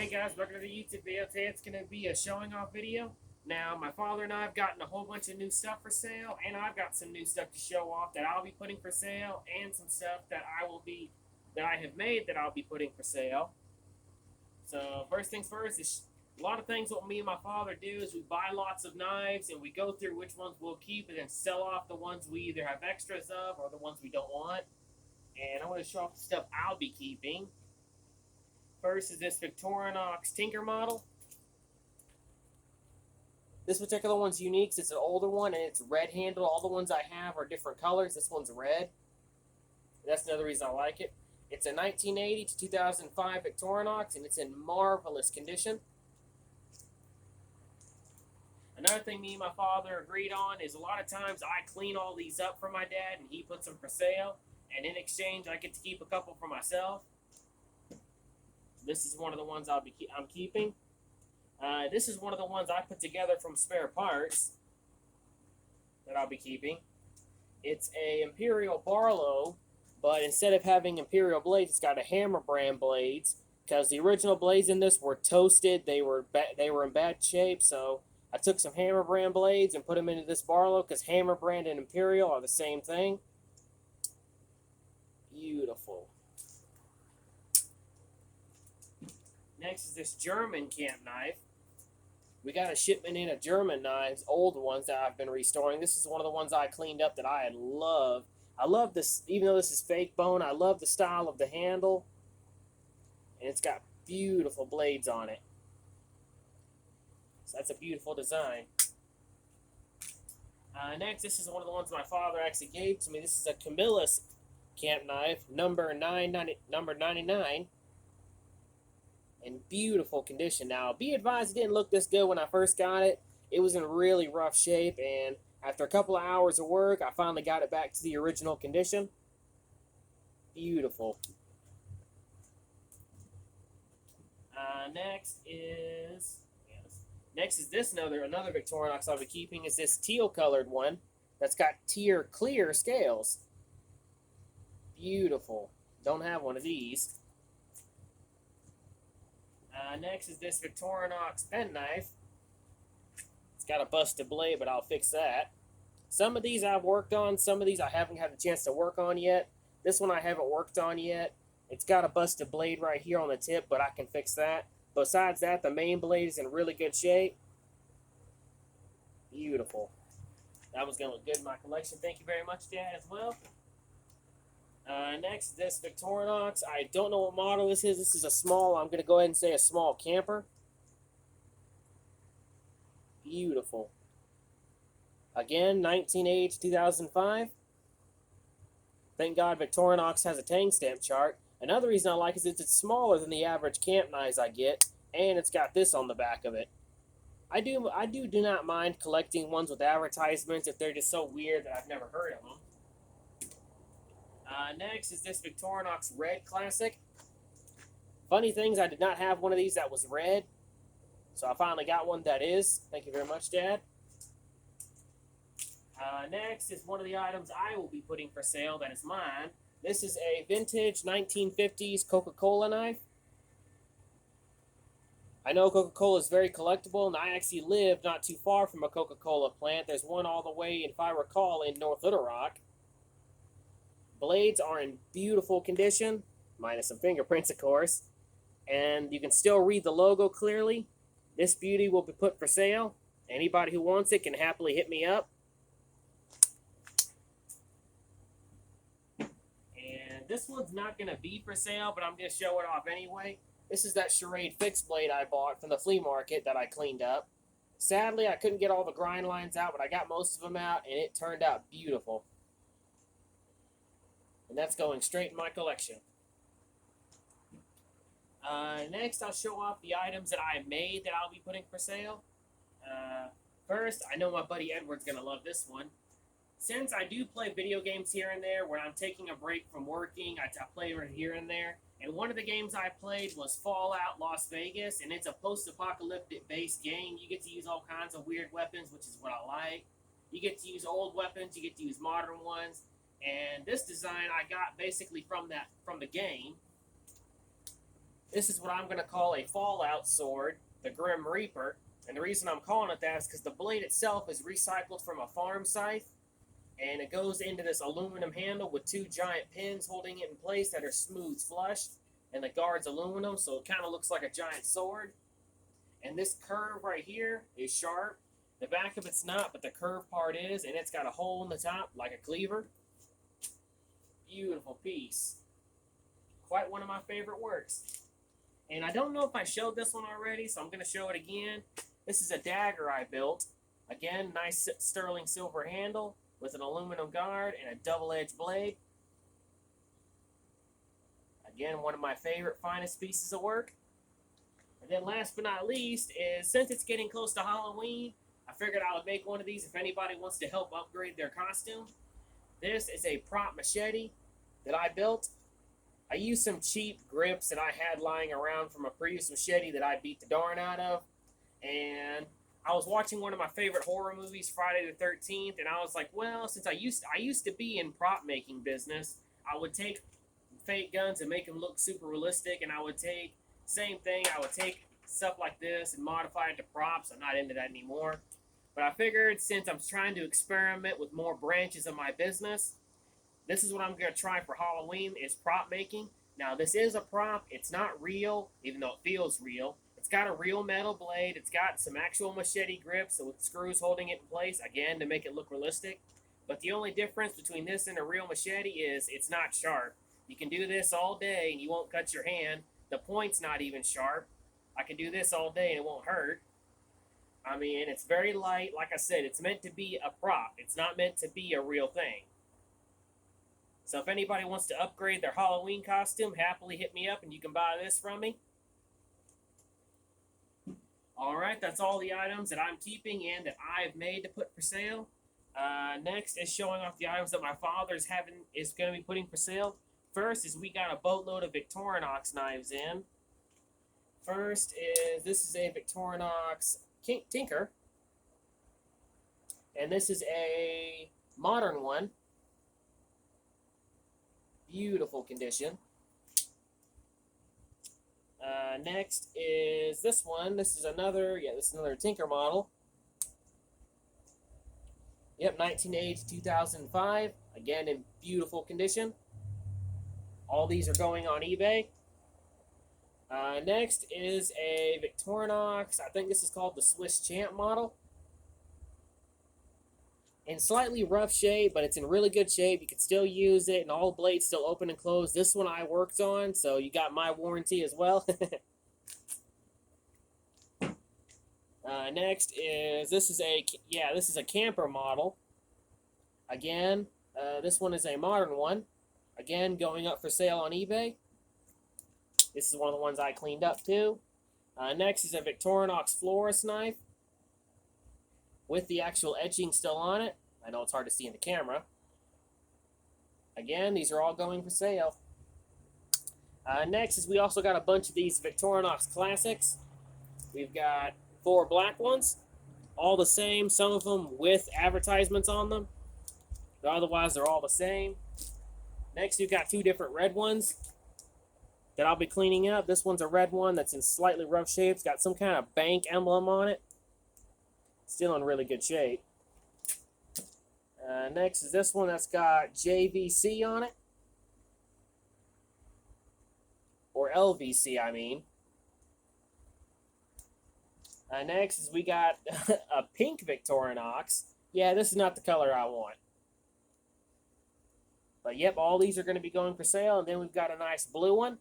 Hey guys, welcome to the YouTube video. Today it's going to be a showing off video. Now, my father and I have gotten a whole bunch of new stuff for sale, and I've got some new stuff to show off that I'll be putting for sale, and some stuff that I have made that I'll be putting for sale. So, first things first, is a lot of things what me and my father do is we buy lots of knives, and we go through which ones we'll keep, and then sell off the ones we either have extras of, or the ones we don't want. And I want to show off the stuff I'll be keeping. First is this Victorinox Tinker model. This particular one's unique. It's an older one and it's red handled. All the ones I have are different colors. This one's red. That's another reason I like it. It's a 1980 to 2005 Victorinox and it's in marvelous condition. Another thing me and my father agreed on is a lot of times I clean all these up for my dad and he puts them for sale. And in exchange, I get to keep a couple for myself. This is one of the ones I'm keeping. This is one of the ones I put together from spare parts that I'll be keeping. It's a Imperial Barlow, but instead of having Imperial blades, it's got a hammer brand blades. Because the original blades in this were toasted, they were in bad shape. So I took some hammer brand blades and put them into this Barlow because hammer brand and Imperial are the same thing. Beautiful. Next is this German camp knife. We got a shipment in of German knives, old ones that I've been restoring. This is one of the ones I cleaned up that I love. I love this, even though this is fake bone, I love the style of the handle. And it's got beautiful blades on it. So that's a beautiful design. Next, this is one of the ones my father actually gave to me. This is a Camillus camp knife, number 99. In beautiful condition. Now, be advised, it didn't look this good when I first got it. It was in really rough shape, and after a couple of hours of work, I finally got it back to the original condition. Beautiful. Next is this another Victorinox I'll be keeping. Is this teal colored one that's got clear scales. Beautiful. Don't have one of these. Next is this Victorinox Pen Knife. It's got a busted blade, but I'll fix that. Some of these I've worked on. Some of these I haven't had the chance to work on yet. This one I haven't worked on yet. It's got a busted blade right here on the tip, but I can fix that. Besides that, the main blade is in really good shape. Beautiful. That was going to look good in my collection. Thank you very much, Dad, as well. Next, this Victorinox. I don't know what model this is. This is a small, I'm going to go ahead and say a small camper. Beautiful. Again, 1980 to 2005. Thank God Victorinox has a tang stamp chart. Another reason I like it is it's smaller than the average camp knives I get, and it's got this on the back of it. I do not mind collecting ones with advertisements if they're just so weird that I've never heard of them. Next is this Victorinox Red Classic. Funny things, I did not have one of these that was red, so I finally got one that is. Thank you very much, Dad. Next is one of the items I will be putting for sale that is mine. This is a vintage 1950s Coca-Cola knife. I know Coca-Cola is very collectible, and I actually live not too far from a Coca-Cola plant. There's one all the way, if I recall, in North Little Rock. Blades are in beautiful condition, minus some fingerprints, of course. And you can still read the logo clearly. This beauty will be put for sale. Anybody who wants it can happily hit me up. And this one's not going to be for sale, but I'm going to show it off anyway. This is that charade fixed blade I bought from the flea market that I cleaned up. Sadly, I couldn't get all the grind lines out, but I got most of them out, and it turned out beautiful. And that's going straight in my collection. Next, I'll show off the items that I made that I'll be putting for sale. First, I know my buddy Edward's going to love this one. Since I do play video games here and there, when I'm taking a break from working, I play here and there. And one of the games I played was Fallout Las Vegas, and it's a post-apocalyptic based game. You get to use all kinds of weird weapons, which is what I like. You get to use old weapons, you get to use modern ones. And this design I got basically from the game. This is what I'm going to call a Fallout sword, the Grim Reaper. And the reason I'm calling it that is because the blade itself is recycled from a farm scythe. And it goes into this aluminum handle with two giant pins holding it in place that are smooth flush. And the guard's aluminum, so it kind of looks like a giant sword. And this curve right here is sharp. The back of it's not, but the curved part is. And it's got a hole in the top like a cleaver. Beautiful piece. Quite one of my favorite works. And I don't know if I showed this one already, so I'm going to show it again. This is a dagger I built. Again, nice sterling silver handle with an aluminum guard and a double-edged blade. Again, one of my favorite, finest pieces of work. And then last but not least is, since it's getting close to Halloween, I figured I would make one of these if anybody wants to help upgrade their costume. This is a prop machete that I built. I used some cheap grips that I had lying around from a previous machete that I beat the darn out of. And I was watching one of my favorite horror movies, Friday the 13th, and I was like, well, since I used to be in prop making business, I would take fake guns and make them look super realistic, and I would take, same thing, I would take stuff like this and modify it to props. I'm not into that anymore. But I figured since I'm trying to experiment with more branches of my business, this is what I'm going to try for Halloween, is prop making. Now, this is a prop. It's not real, even though it feels real. It's got a real metal blade. It's got some actual machete grips with screws holding it in place, again, to make it look realistic. But the only difference between this and a real machete is it's not sharp. You can do this all day and you won't cut your hand. The point's not even sharp. I can do this all day and it won't hurt. I mean, it's very light. Like I said, it's meant to be a prop. It's not meant to be a real thing. So if anybody wants to upgrade their Halloween costume, happily hit me up and you can buy this from me. Alright, that's all the items that I'm keeping and that I've made to put for sale. Next is showing off the items that my father is going to be putting for sale. First is we got a boatload of Victorinox knives in. First is, this is a Victorinox Tinker. And this is a modern one. Beautiful condition. Next is this one. This is another Tinker model. Yep, 1980 to 2005. Again, in beautiful condition. All these are going on eBay. Next is a Victorinox, I think this is called the Swiss Champ model. In slightly rough shape, but it's in really good shape. You can still use it, and all blades still open and close. This one I worked on, so you got my warranty as well. Next is, this is a camper model. Again, this one is a modern one. Again, going up for sale on eBay. This is one of the ones I cleaned up too. Next is a Victorinox Florist knife with the actual etching still on it. I know it's hard to see in the camera. Again, these are all going for sale. Next is we also got a bunch of these Victorinox Classics. We've got 4 black ones, all the same, some of them with advertisements on them. But otherwise, they're all the same. Next, we've got 2 different red ones that I'll be cleaning up. This one's a red one that's in slightly rough shape. It's got some kind of bank emblem on it. Still in really good shape. Next is this one that's got JVC on it. Or LVC, I mean. Next is we got a pink Victorinox. Yeah, this is not the color I want. But yep, all these are going to be going for sale. And then we've got a nice blue one.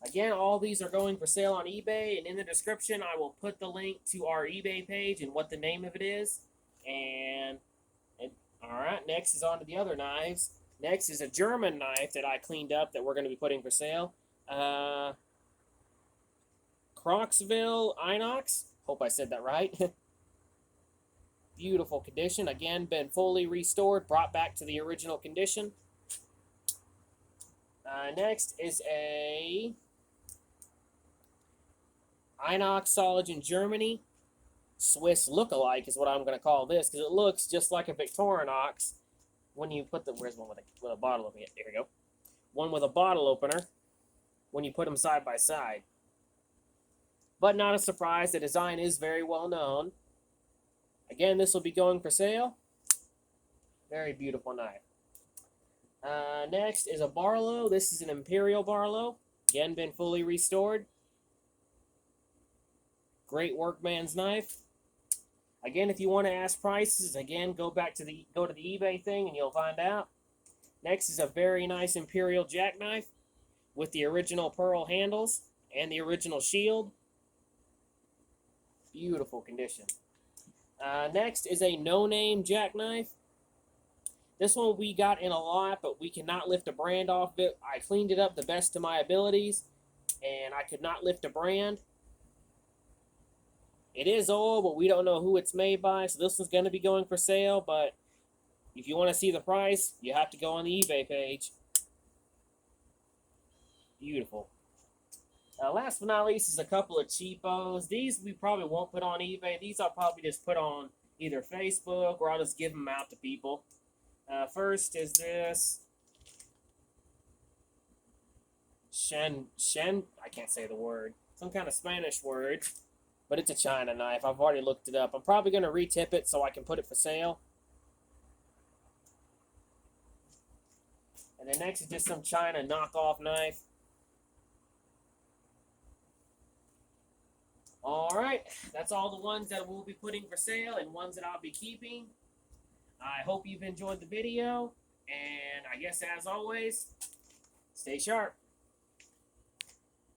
Again, all these are going for sale on eBay, and in the description I will put the link to our eBay page and what the name of it is. Alright, next is on to the other knives. Next is a German knife that I cleaned up that we're going to be putting for sale. Croxville Inox. Hope I said that right. Beautiful condition. Again, been fully restored, brought back to the original condition. Next is a Inox Soligen Germany. Swiss look-alike is what I'm going to call this, because it looks just like a Victorinox when you put the, where's one with a bottle opener? There we go. One with a bottle opener. when you put them side by side. But not a surprise, the design is very well known. Again, this will be going for sale. Very beautiful knife. Next is a Barlow. This is an Imperial Barlow. Again, been fully restored. Great workman's knife. Again, if you want to ask prices, again, go to the eBay thing and you'll find out. Next is a very nice Imperial Jackknife with the original pearl handles and the original shield. Beautiful condition. Next is a no-name jackknife. This one we got in a lot, but we cannot lift a brand off of it. I cleaned it up the best of my abilities, and I could not lift a brand. It is old, but we don't know who it's made by, so this one's going to be going for sale, but if you want to see the price, you have to go on the eBay page. Beautiful. Last but not least is a couple of cheapos. These we probably won't put on eBay. These I'll probably just put on either Facebook or I'll just give them out to people. First is this I can't say the word. Some kind of Spanish word, but it's a China knife. I've already looked it up. I'm probably going to retip it so I can put it for sale. And then next is just some China knockoff knife. Alright, that's all the ones that we'll be putting for sale and ones that I'll be keeping. I hope you've enjoyed the video, and I guess as always, stay sharp.